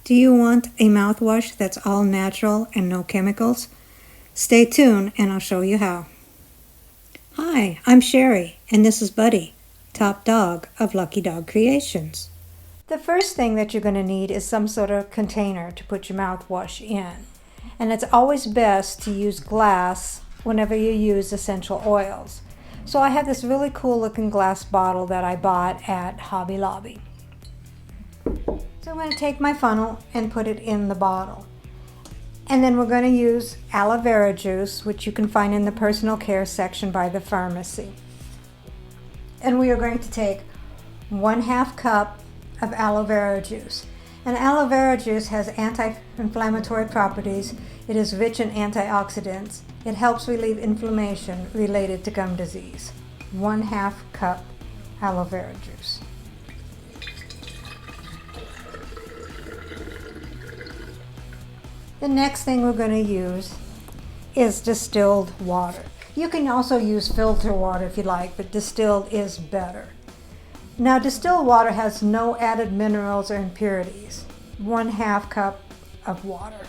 Do you want a mouthwash that's all natural and no chemicals? Stay tuned and I'll show you how. Hi, I'm Sherry and this is Buddy, top dog of Lucky Dog Creations. The first thing that you're going to need is some sort of container to put your mouthwash in. And it's always best to use glass whenever you use essential oils. So I have this really cool looking glass bottle that I bought at Hobby Lobby. So I'm going to take my funnel and put it in the bottle. And then we're going to use aloe vera juice, which you can find in the personal care section by the pharmacy. And we are going to take 1/2 cup of aloe vera juice. And aloe vera juice has anti-inflammatory properties. It is rich in antioxidants. It helps relieve inflammation related to gum disease. 1/2 cup aloe vera juice. The next thing we're going to use is distilled water. You can also use filter water if you like, but distilled is better. Now, distilled water has no added minerals or impurities. 1/2 cup of water.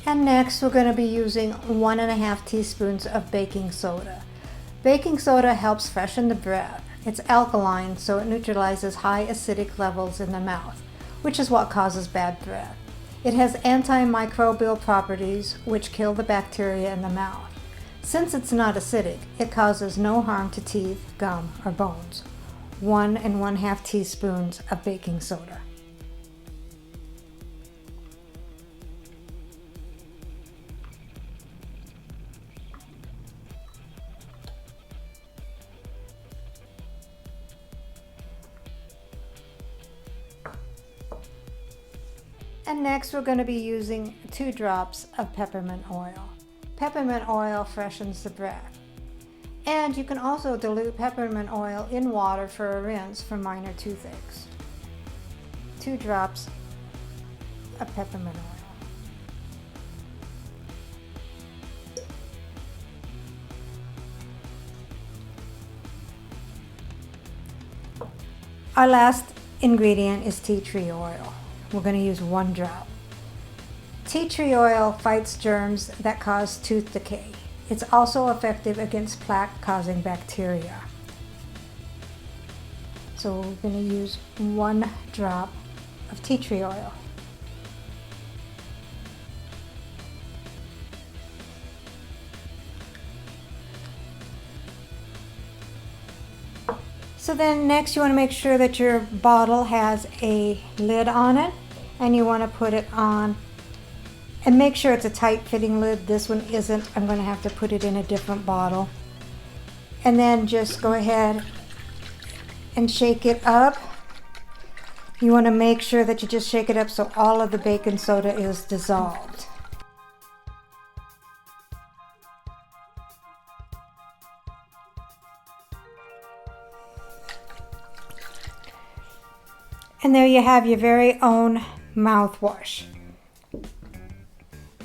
And next, we're going to be using 1½ teaspoons of baking soda. Baking soda helps freshen the breath. It's alkaline, so it neutralizes high acidic levels in the mouth, which is what causes bad breath. It has antimicrobial properties, which kill the bacteria in the mouth. Since it's not acidic, it causes no harm to teeth, gum, or bones. 1 1/2 teaspoons of baking soda. And next we're going to be using 2 drops of peppermint oil. Peppermint oil freshens the breath. And you can also dilute peppermint oil in water for a rinse for minor toothaches. 2 drops of peppermint oil. Our last ingredient is tea tree oil. We're going to use 1 drop. Tea tree oil fights germs that cause tooth decay. It's also effective against plaque-causing bacteria. So we're going to use 1 drop of tea tree oil. So then next you want to make sure that your bottle has a lid on it, and you want to put it on and make sure it's a tight fitting lid. This one isn't. I'm going to have to put it in a different bottle. And then just go ahead and shake it up. You want to make sure that you just shake it up so all of the baking soda is dissolved. And there you have your very own mouthwash.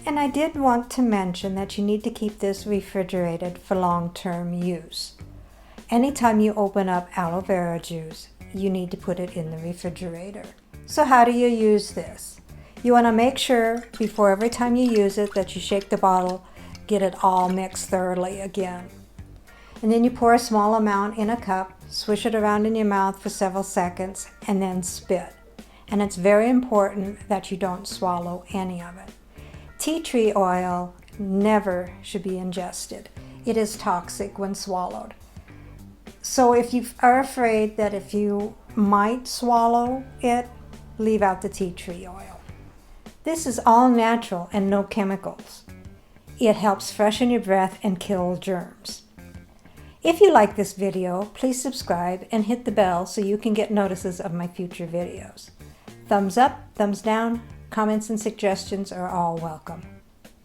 And I did want to mention that you need to keep this refrigerated for long-term use. Anytime you open up aloe vera juice, you need to put it in the refrigerator. So how do you use this? You want to make sure before every time you use it that you shake the bottle, get it all mixed thoroughly again. And then you pour a small amount in a cup, swish it around in your mouth for several seconds, and then spit. And it's very important that you don't swallow any of it. Tea tree oil never should be ingested. It is toxic when swallowed. So if you are afraid that if you might swallow it, leave out the tea tree oil. This is all natural and no chemicals. It helps freshen your breath and kill germs. If you like this video, please subscribe and hit the bell so you can get notices of my future videos. Thumbs up, thumbs down, comments and suggestions are all welcome.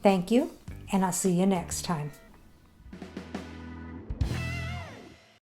Thank you, and I'll see you next time.